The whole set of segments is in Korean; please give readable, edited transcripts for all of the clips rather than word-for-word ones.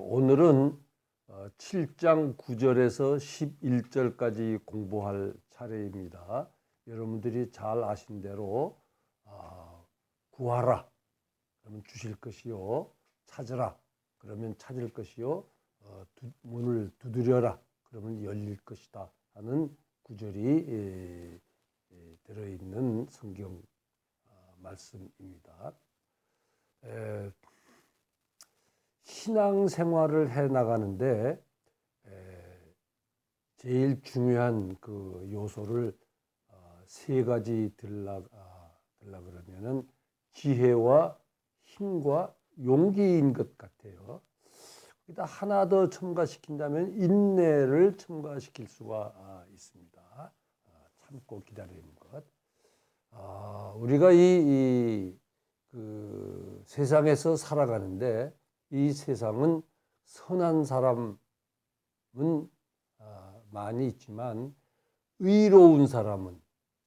오늘은 7장 9절에서 11절까지 공부할 차례입니다. 여러분들이 잘 아신 대로 구하라 그러면 주실 것이요, 찾으라 그러면 찾을 것이요, 문을 두드려라 그러면 열릴 것이다 하는 구절이 들어있는 성경 말씀입니다. 신앙생활을 해 나가는데 제일 중요한 그 요소를 세 가지 들라 그러면은 지혜와 힘과 용기인 것 같아요. 거기다 하나 더 첨가시킨다면 인내를 첨가시킬 수가 있습니다. 참고 기다리는 것. 우리가 그 세상에서 살아가는데 이 세상은 선한 사람은 많이 있지만 의로운 사람은,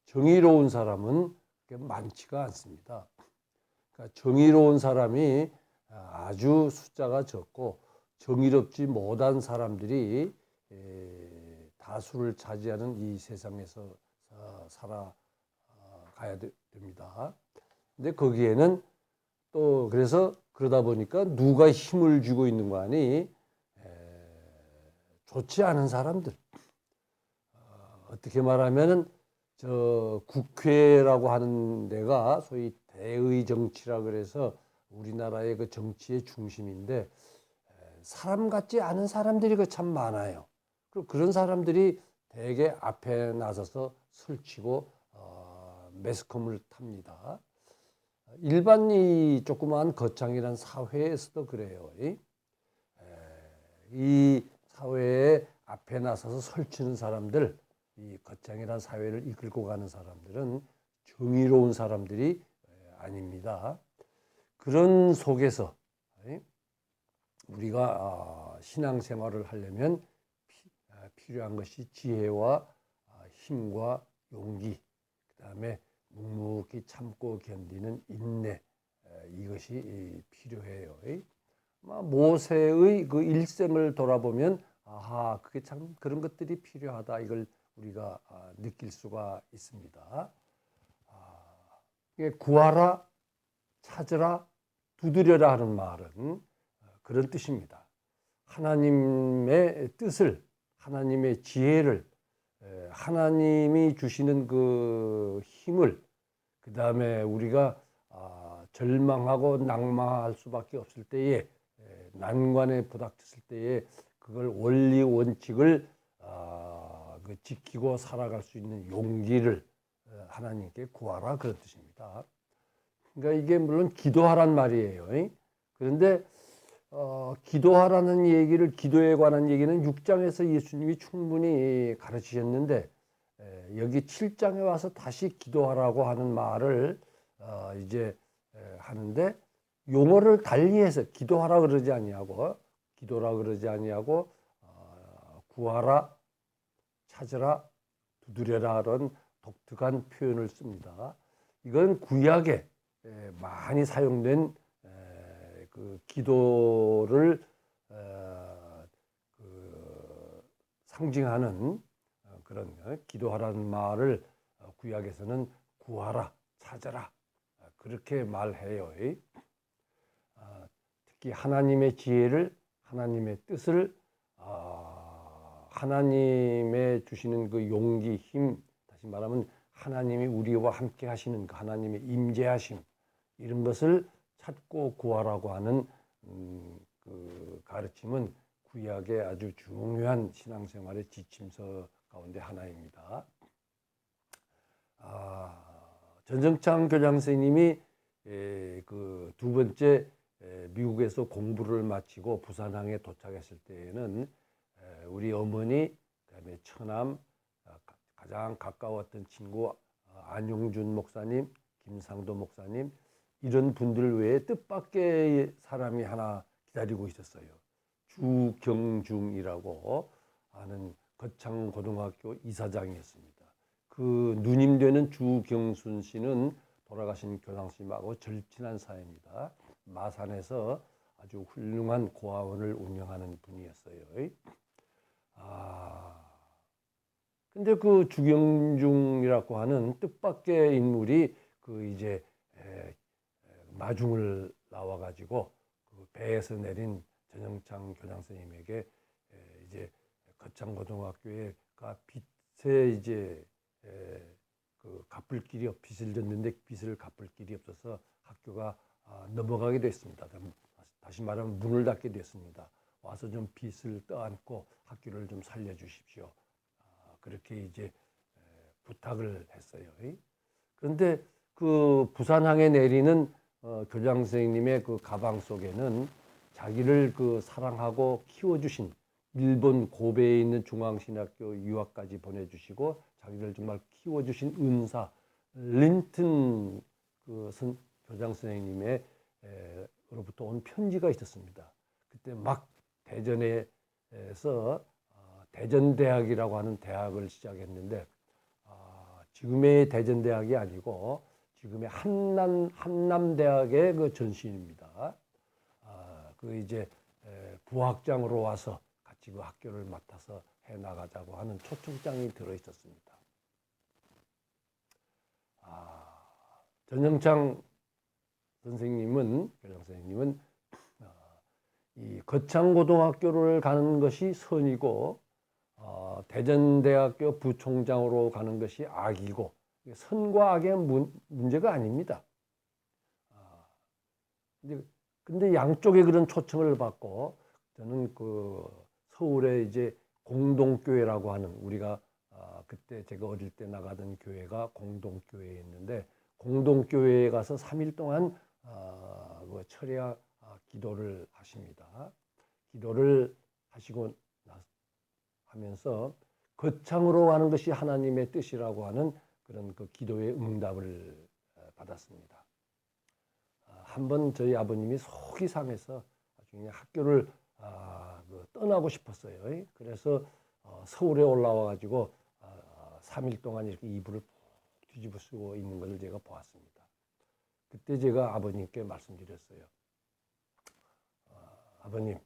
정의로운 사람은 많지가 않습니다. 그러니까 정의로운 사람이 아주 숫자가 적고 정의롭지 못한 사람들이 다수를 차지하는 이 세상에서 살아가야 됩니다. 근데 거기에는 또 그래서 그러다 보니까 누가 힘을 쥐고 있는 거 아니? 좋지 않은 사람들. 어떻게 말하면은 저 국회라고 하는 데가 소위 대의 정치라 그래서 우리나라의 그 정치의 중심인데 사람 같지 않은 사람들이 그 참 많아요. 그리고 그런 사람들이 대개 앞에 나서서 설치고 매스컴을 탑니다. 일반 이 조그마한 거창이란 사회에서도 그래요. 이 사회에 앞에 나서서 설치는 사람들, 이 거창이란 사회를 이끌고 가는 사람들은 정의로운 사람들이 아닙니다. 그런 속에서 우리가 신앙생활을 하려면 필요한 것이 지혜와 힘과 용기, 그 다음에 묵묵히 참고 견디는 인내, 이것이 필요해요. 모세의 그 일생을 돌아보면 그게 참 그런 것들이 필요하다, 이걸 우리가 느낄 수가 있습니다. 구하라, 찾으라, 두드려라 하는 말은 그런 뜻입니다. 하나님의 뜻을, 하나님의 지혜를, 하나님이 주시는 그 힘을, 그 다음에 우리가 절망하고 낙망할 수밖에 없을 때에, 난관에 부닥쳤을 때에 그걸 원리 원칙을 지키고 살아갈 수 있는 용기를 하나님께 구하라, 그런 뜻입니다. 그러니까 이게 물론 기도하란 말이에요. 그런데 기도하라는 얘기를, 기도에 관한 얘기는 6장에서 예수님이 충분히 가르치셨는데 여기 7장에 와서 다시 기도하라고 하는 말을 이제 하는데, 용어를 달리해서 기도하라 그러지 아니하고, 기도라 그러지 아니하고 구하라, 찾으라, 두드려라 그런 독특한 표현을 씁니다. 이건 구약에 많이 사용된 그 기도를 상징하는 그런 기도하라는 말을 구약에서는 구하라, 찾아라 그렇게 말해요. 특히 하나님의 지혜를, 하나님의 뜻을, 하나님의 주시는 그 용기, 힘, 다시 말하면 하나님이 우리와 함께 하시는 그 하나님의 임재하심, 이런 것을 찾고 구하라고 하는 그 가르침은 구약의 아주 중요한 신앙생활의 지침서 가운데 하나입니다. 전정창 교장 선생님이 그 두 번째 미국에서 공부를 마치고 부산항에 도착했을 때에는 우리 어머니, 그다음에 처남, 가장 가까웠던 친구 안용준 목사님, 김상도 목사님, 이런 분들 외에 뜻밖의 사람이 하나 기다리고 있었어요. 주경중이라고 하는 거창고등학교 이사장이었습니다. 그 누님 되는 주경순 씨는 돌아가신 교장 선생님하고 절친한 사이입니다. 마산에서 아주 훌륭한 고아원을 운영하는 분이었어요. 근데 그 주경중이라고 하는 뜻밖의 인물이 그 이제 마중을 나와가지고 그 배에서 내린 전영창 교장 선생님에게 이제 거창고등학교에가 빚에 이제 그 갚을 길이 빚을 졌는데 빚을 갚을 길이 없어서 학교가 넘어가게 됐습니다. 다시 말하면 문을 닫게 됐습니다. 와서 좀 빚을 떠안고 학교를 좀 살려주십시오. 그렇게 이제 부탁을 했어요. 그런데 그 부산항에 내리는 교장 선생님의 그 가방 속에는 자기를 그 사랑하고 키워주신 일본 고베에 있는 중앙신학교 유학까지 보내주시고 자기를 정말 키워주신 은사 린튼 그 교장 선생님의 로부터 온 편지가 있었습니다. 그때 막 대전에서 대전대학이라고 하는 대학을 시작했는데 지금의 대전대학이 아니고 지금의 한남대학의 그 전신입니다. 그 이제 부학장으로 와서 같이 그 학교를 맡아서 해 나가자고 하는 초청장이 들어 있었습니다. 전영창 선생님은 교장 선생님은 이 거창고등학교를 가는 것이 선이고 대전대학교 부총장으로 가는 것이 악이고 선과 악의 문제가 아닙니다. 근데 양쪽에 그런 초청을 받고 저는 그 서울에 이제 공동교회라고 하는 우리가 그때 제가 어릴 때 나가던 교회가 공동교회였는데 공동교회에 가서 3일 동안 그 철야 기도를 하십니다. 기도를 하시고 하면서 거창으로 가는 것이 하나님의 뜻이라고 하는 그런 그 기도의 응답을 받았습니다. 한번 저희 아버님이 속이 상해서 나중에 학교를 떠나고 싶었어요. 그래서 서울에 올라와 가지고 3일 동안 이렇게 이불을 푹 뒤집어 쓰고 있는 것을 제가 보았습니다. 그때 제가 아버님께 말씀드렸어요. 아버님,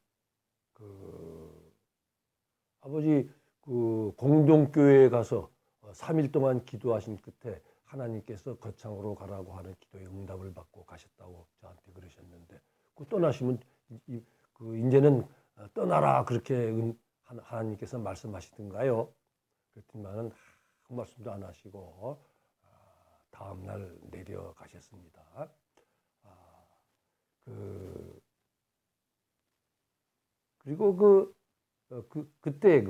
아버지 그 공동교회에 가서 3일 동안 기도하신 끝에 하나님께서 거창으로 가라고 하는 기도의 응답을 받고 가셨다고 저한테 그러셨는데 그 떠나시면 그 이제는 떠나라 그렇게 하나님께서 말씀하시던가요? 그랬더니만은 아무 말씀도 안 하시고 다음 날 내려가셨습니다. 그리고 그때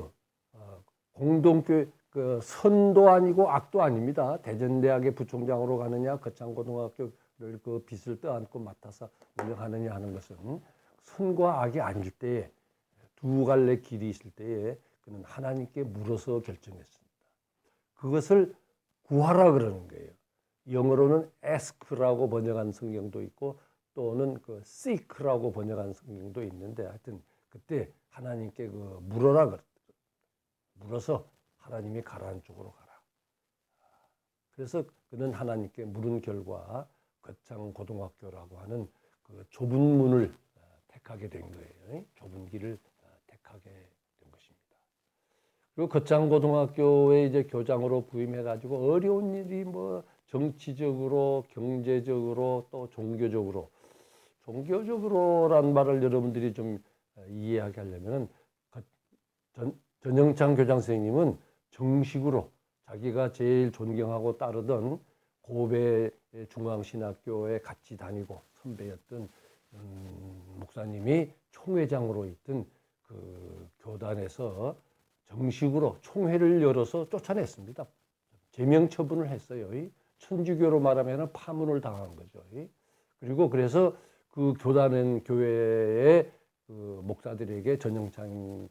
공동교회 그 선도 아니고 악도 아닙니다. 대전대학의 부총장으로 가느냐 거창고등학교를 그 빚을 떠안고 맡아서 운영하느냐 하는 것은 선과 악이 아닐 때에 두 갈래 길이 있을 때에 그는 하나님께 물어서 결정했습니다. 그것을 구하라 그러는 거예요. 영어로는 ask라고 번역한 성경도 있고 또는 그 seek라고 번역한 성경도 있는데 하여튼 그때 하나님께 그 물어라 그랬더라고요. 물어서 하나님이 가라는 쪽으로 가라. 그래서 그는 하나님께 물은 결과 거창고등학교라고 하는 그 좁은 문을 택하게 된 거예요. 좁은 길을 택하게 된 것입니다. 그리고 거창고등학교에 이제 교장으로 부임해가지고 어려운 일이 뭐 정치적으로, 경제적으로 또 종교적으로란 말을 여러분들이 좀 이해하게 하려면 전영창 교장 선생님은 정식으로 자기가 제일 존경하고 따르던 고베 중앙신학교에 같이 다니고 선배였던 목사님이 총회장으로 있던 그 교단에서 정식으로 총회를 열어서 쫓아냈습니다. 제명 처분을 했어요. 천주교로 말하면 파문을 당한 거죠. 그리고 그래서 그 교회의 그 목사들에게 전영창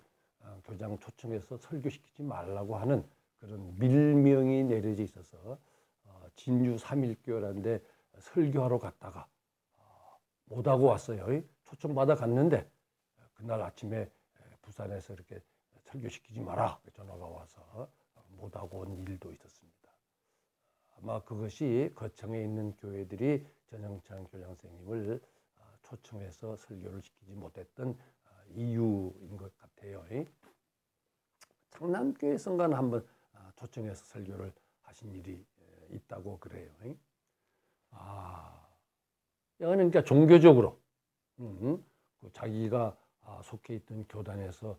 교장 초청해서 설교시키지 말라고 하는 그런 밀명이 내려져 있어서 진주 삼일교회라는데 설교하러 갔다가 못하고 왔어요. 초청받아 갔는데 그날 아침에 부산에서 이렇게 설교시키지 마라 전화가 와서 못하고 온 일도 있었습니다. 아마 그것이 거창에 있는 교회들이 전영창 교장 선생님을 초청해서 설교를 시키지 못했던 이유인 것 같아요. 창남교회 성가는 한번 초청해서 설교를 하신 일이 있다고 그래요. 이거는 그러니까 종교적으로 자기가 속해 있던 교단에서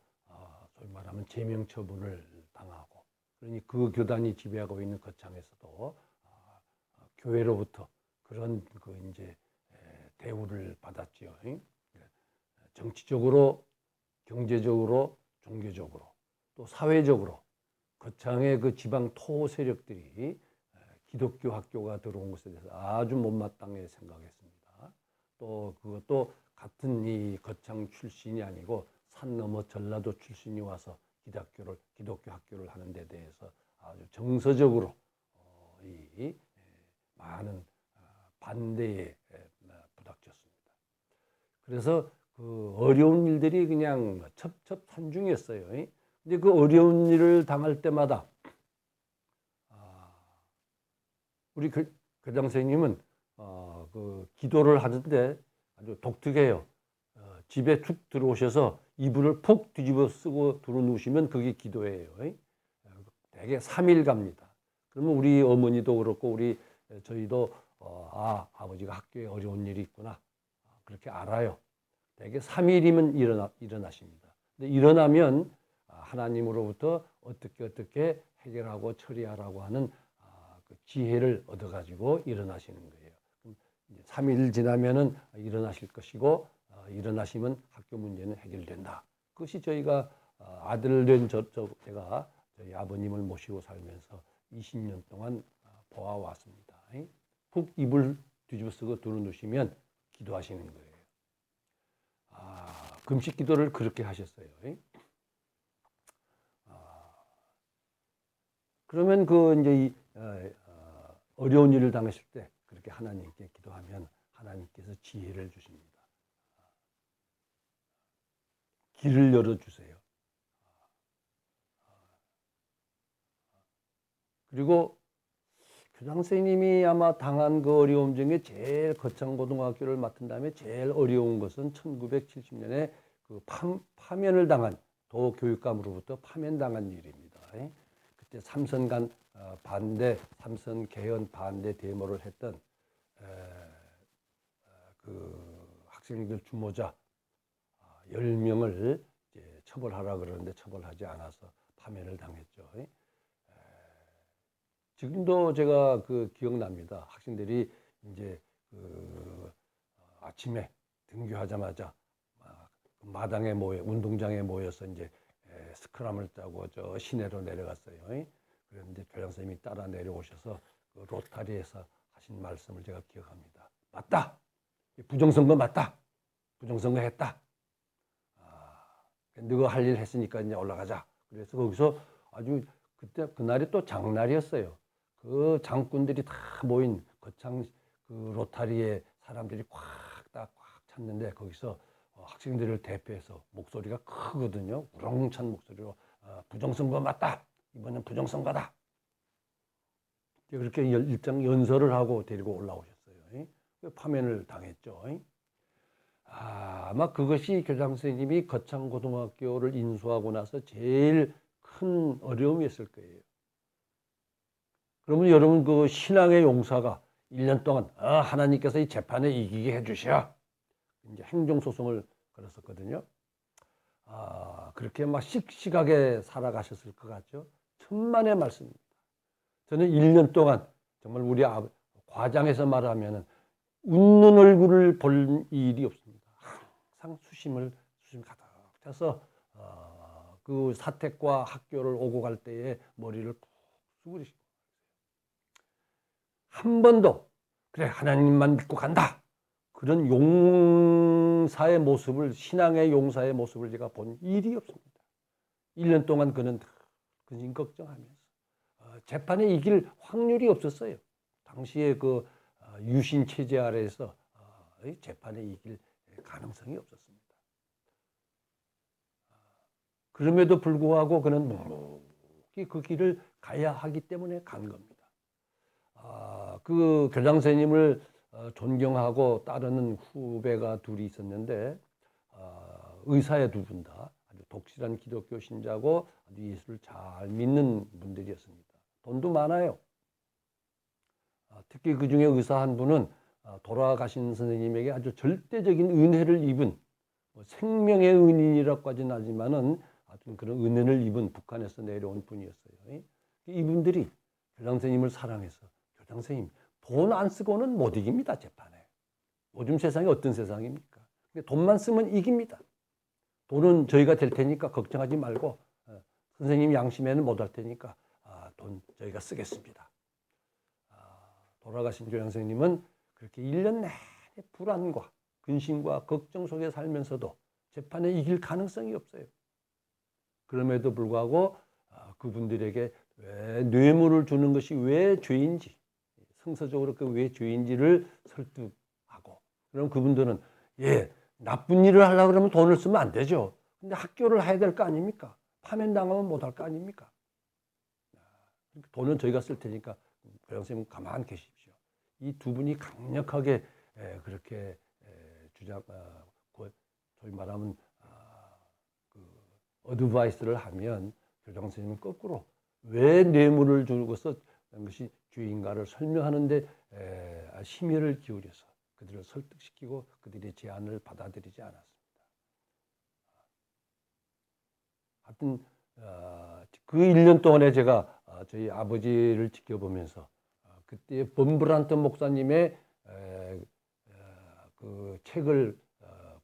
소위 말하면 제명 처분을 당하고, 그러니 그 교단이 지배하고 있는 거창에서도 교회로부터 그런 그 이제 대우를 받았지요. 정치적으로, 경제적으로, 종교적으로, 또 사회적으로 거창의 그 지방 토 세력들이 기독교 학교가 들어온 것에 대해서 아주 못마땅하게 생각했습니다. 또 그것도 같은 이 거창 출신이 아니고 산 너머 전라도 출신이 와서 기독교 학교를 하는 데 대해서 아주 정서적으로 이 많은 반대에 부닥쳤습니다. 그래서 그 어려운 일들이 그냥 첩첩산중이었어요. 근데 그 어려운 일을 당할 때마다 우리 교장 선생님은 그 기도를 하는데 아주 독특해요. 집에 툭 들어오셔서 이불을 푹 뒤집어 쓰고 들어 누우시면 그게 기도예요. 대개 3일 갑니다. 그러면 우리 어머니도 그렇고 저희도 아버지가 학교에 어려운 일이 있구나 그렇게 알아요. 대개 3일이면 일어나십니다. 근데 일어나면 하나님으로부터 어떻게 해결하고 처리하라고 하는 그 지혜를 얻어가지고 일어나시는 거예요. 3일 지나면은 일어나실 것이고 일어나시면 학교 문제는 해결된다. 그것이 저희가 아들 된 제가 저희 아버님을 모시고 살면서 20년 동안 보아왔습니다. 푹 이불 뒤집어 쓰고 들어 누시면 기도하시는 거예요. 금식 기도를 그렇게 하셨어요. 그러면 그 이제 어려운 일을 당했을 때 그렇게 하나님께 기도하면 하나님께서 지혜를 주십니다. 길을 열어주세요. 그리고 교장 선생님이 아마 당한 그 어려움 중에 제일 거창고등학교를 맡은 다음에 제일 어려운 것은 1970년에 그 파면을 당한 도교육감으로부터 파면당한 일입니다. 그때 삼선간 삼선 개헌 반대 데모를 했던 그 학생들 주모자 10명을 이제 처벌하라 그러는데 처벌하지 않아서 파면을 당했죠. 지금도 제가 그 기억납니다. 학생들이 이제 그 아침에 등교하자마자 마당에 운동장에 모여서 이제 스크럼을 짜고 저 시내로 내려갔어요. 그런데 교장 선생님이 따라 내려오셔서 그 로타리에서 하신 말씀을 제가 기억합니다. 맞다. 부정선거 맞다. 부정선거 했다. 너가 할 일 했으니까 이제 올라가자. 그래서 거기서 아주 그날이 또 장날이었어요. 그 장군들이 다 모인 거창 그 로타리에 사람들이 꽉 찼는데 거기서 학생들을 대표해서 목소리가 크거든요. 우렁찬 목소리로 부정선거 맞다. 이번엔 부정선거다. 그렇게 일장 연설을 하고 데리고 올라오셨어요. 파면을 당했죠. 아마 그것이 교장 선생님이 거창고등학교를 인수하고 나서 제일 큰 어려움이었을 거예요. 그러면 여러분 그 신앙의 용사가 1년 동안 하나님께서 이 재판에 이기게 해주셔. 이제 행정소송을 걸었었거든요. 그렇게 막 씩씩하게 살아가셨을 것 같죠. 천만의 말씀입니다. 저는 1년 동안 정말 우리 과장에서 말하면 웃는 얼굴을 볼 일이 없습니다. 항상 수심 가득 차서 그 사택과 학교를 오고 갈 때에 머리를 푹 숙이시고 한 번도 그래 하나님만 믿고 간다. 그런 용사의 모습을 신앙의 용사의 모습을 제가 본 일이 없습니다. 1년 동안 그는 근심 걱정하면서 재판에 이길 확률이 없었어요. 당시에 그 유신 체제 아래에서 재판에 이길 가능성이 없었습니다. 그럼에도 불구하고 그는 묵묵히 그 길을 가야 하기 때문에 간 겁니다. 그 교장 선생님을 존경하고 따르는 후배가 둘이 있었는데 의사의 두 분 다 아주 독실한 기독교 신자고 아주 예수를 잘 믿는 분들이었습니다. 돈도 많아요. 특히 그 중에 의사 한 분은 돌아가신 선생님에게 아주 절대적인 은혜를 입은 생명의 은인이라고 하지는 않지만은 하여튼 그런 은혜를 입은 북한에서 내려온 분이었어요. 이분들이 교장 선생님을 사랑해서 교장 선생님 돈 안 쓰고는 못 이깁니다, 재판에. 요즘 세상이 어떤 세상입니까? 돈만 쓰면 이깁니다. 돈은 저희가 될 테니까 걱정하지 말고 선생님 양심에는 못 할 테니까 돈 저희가 쓰겠습니다. 돌아가신 교장 선생님은 그렇게 1년 내내 불안과 근심과 걱정 속에 살면서도 재판에 이길 가능성이 없어요. 그럼에도 불구하고 그분들에게 왜 뇌물을 주는 것이 왜 죄인지, 성서적으로 그 왜 죄인지를 설득하고, 그럼 그분들은 나쁜 일을 하려고 그러면 돈을 쓰면 안 되죠. 근데 학교를 해야 될 거 아닙니까? 파면당하면 못 할 거 아닙니까? 돈은 저희가 쓸 테니까 교장 선생님 가만히 계십시오. 이 두 분이 강력하게 그렇게 저희 말하면 어드바이스를 하면 교장 선생님은 거꾸로 왜 뇌물을 주고서 것이 죄인가를 설명하는데 심혈을 기울여서 그들을 설득시키고 그들의 제안을 받아들이지 않았습니다. 하여튼 그 1년 동안에 제가 저희 아버지를 지켜보면서 그때 범브란트 목사님의 그 책을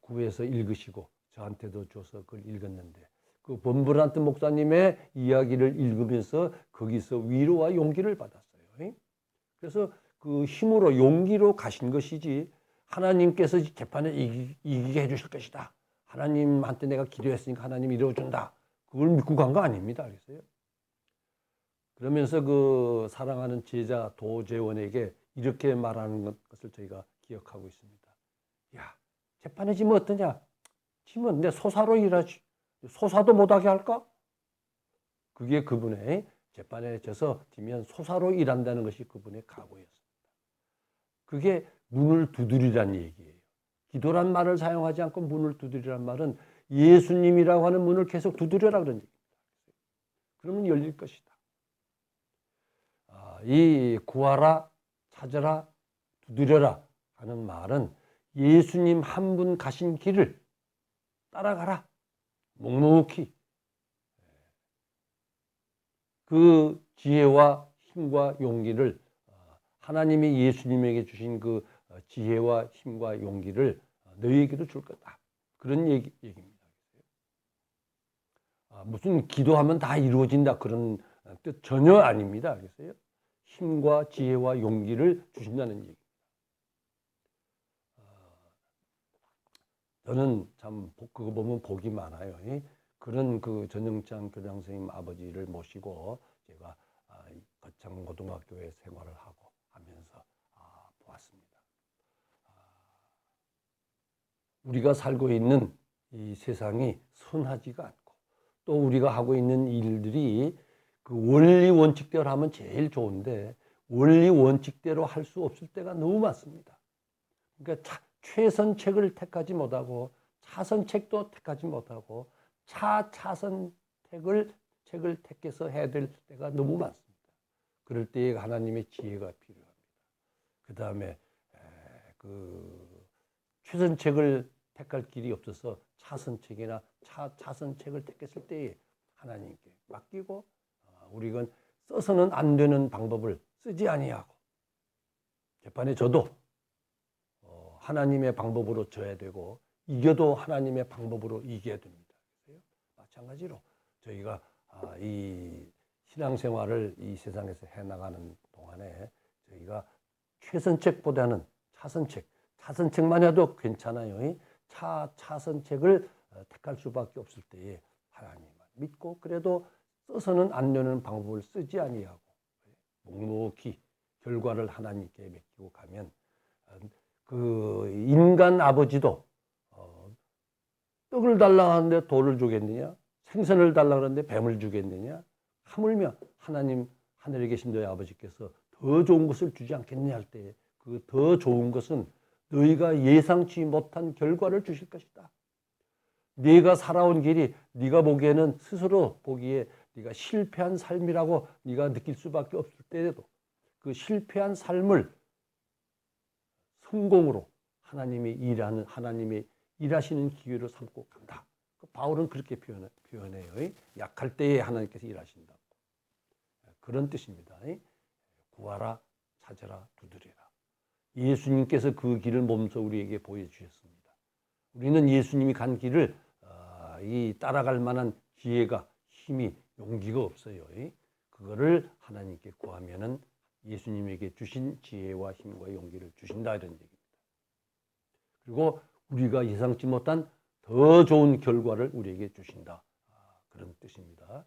구해서 읽으시고 저한테도 줘서 그걸 읽었는데 그 범브란트 목사님의 이야기를 읽으면서 거기서 위로와 용기를 받았어요. 그래서 그 힘으로 용기로 가신 것이지 하나님께서 재판에 이기게 해주실 것이다. 하나님한테 내가 기도했으니까 하나님 이루어준다. 그걸 믿고 간 거 아닙니다. 알겠어요? 그러면서 그 사랑하는 제자 도재원에게 이렇게 말하는 것을 저희가 기억하고 있습니다. 야, 재판에 지면 어떠냐? 지면 내 소사로 일하지. 소사도 못하게 할까? 그게 그분의 재판에 져서 지면 소사로 일한다는 것이 그분의 각오였습니다. 그게 문을 두드리라는 얘기예요. 기도란 말을 사용하지 않고 문을 두드리란 말은 예수님이라고 하는 문을 계속 두드려라 그런 얘기입니다. 그러면 열릴 것이다. 이 구하라, 찾아라, 두드려라 하는 말은 예수님 한 분 가신 길을 따라가라. 묵묵히 그 지혜와 힘과 용기를 하나님이 예수님에게 주신 그 지혜와 힘과 용기를 너희에게도 줄 거다. 그런 얘기입니다. 무슨 기도하면 다 이루어진다 그런 뜻 전혀 아닙니다. 알겠어요? 힘과 지혜와 용기를 주신다는 얘기입니다. 저는 참 그거 보면 복이 많아요. 그런 그 전영찬 교장 선생님 아버지를 모시고 제가 거창고등학교에 생활을 하고 하면서 보았습니다. 우리가 살고 있는 이 세상이 선하지가 않고 또 우리가 하고 있는 일들이 그 원리 원칙대로 하면 제일 좋은데 원리 원칙대로 할 수 없을 때가 너무 많습니다. 그러니까 최선책을 택하지 못하고 차선책도 택하지 못하고 차선책을 택해서 해야 될 때가 너무 많습니다. 그럴 때에 하나님의 지혜가 필요합니다. 그 다음에 그 최선책을 택할 길이 없어서 차선책이나 차선책을 택했을 때에 하나님께 맡기고 우리가 써서는 안 되는 방법을 쓰지 아니하고 재판에 져도 하나님의 방법으로 져야 되고 이겨도 하나님의 방법으로 이겨야 됩니다. 마찬가지로 저희가 이 신앙생활을 이 세상에서 해나가는 동안에 저희가 최선책보다는 차선책만 해도 괜찮아요. 차선책을 택할 수밖에 없을 때에 하나님만 믿고 그래도 써서는 안 되는 방법을 쓰지 아니하고 묵묵히 결과를 하나님께 맡기고 가면 그 인간 아버지도 떡을 달라 하는데 돌을 주겠느냐? 생선을 달라 하는데 뱀을 주겠느냐? 하물며 하나님 하늘에 계신 너희 아버지께서 더 좋은 것을 주지 않겠느냐 할 때 그 더 좋은 것은 너희가 예상치 못한 결과를 주실 것이다. 네가 살아온 길이 네가 보기에는 스스로 보기에 네가 실패한 삶이라고 네가 느낄 수밖에 없을 때에도 그 실패한 삶을 성공으로 하나님이 일하시는 기회로 삼고 간다. 바울은 그렇게 표현해요. 약할 때에 하나님께서 일하신다. 그런 뜻입니다. 구하라, 찾으라, 두드리라. 예수님께서 그 길을 몸소 우리에게 보여주셨습니다. 우리는 예수님이 간 길을 따라갈 만한 기회가, 힘이, 용기가 없어요. 그거를 하나님께 구하면은 예수님에게 주신 지혜와 힘과 용기를 주신다 이런 얘기입니다. 그리고 우리가 예상치 못한 더 좋은 결과를 우리에게 주신다. 그런 뜻입니다.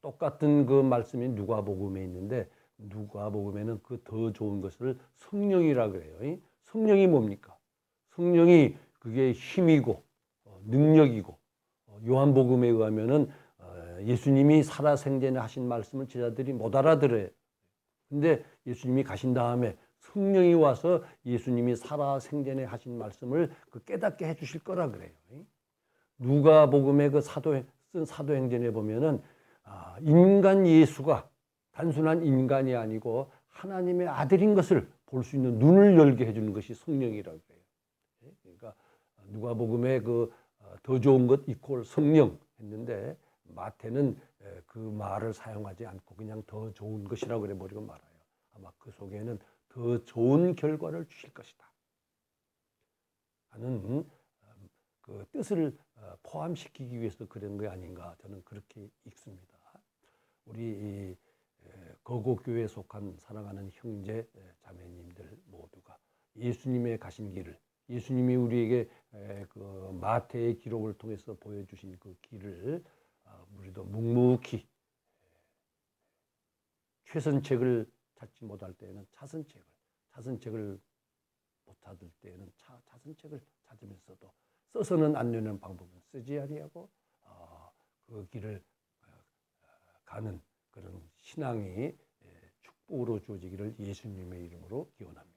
똑같은 그 말씀이 누가복음에 있는데 누가복음에는 그 더 좋은 것을 성령이라 그래요. 성령이 뭡니까? 성령이 그게 힘이고 능력이고 요한복음에 의하면은 예수님이 살아생전에 하신 말씀을 제자들이 못 알아들어요. 근데 예수님이 가신 다음에 성령이 와서 예수님이 살아생전에 하신 말씀을 그 깨닫게 해주실 거라 그래요. 누가복음의 그 쓴 사도행전에 보면은 인간 예수가 단순한 인간이 아니고 하나님의 아들인 것을 볼 수 있는 눈을 열게 해주는 것이 성령이라고 해요. 그러니까 누가복음에 그 더 좋은 것 이퀄 성령 했는데 마태는 그 말을 사용하지 않고 그냥 더 좋은 것이라고 그래 버리고 말아요. 아마 그 속에는 더 좋은 결과를 주실 것이다 하는 그 뜻을 포함시키기 위해서 그런 게 아닌가 저는 그렇게 읽습니다. 우리 거곡교회에 속한 사랑하는 형제 자매님들 모두가 예수님의 가신 길을 예수님이 우리에게 그 마태의 기록을 통해서 보여주신 그 길을 우리도 묵묵히 최선책을 찾지 못할 때에는 차선책을 못 찾을 때에는 차선책을 찾으면서도 써서는 안 되는 방법은 쓰지 아니하고 그 길을 가는 그런 신앙이 축복으로 주어지기를 예수님의 이름으로 기원합니다.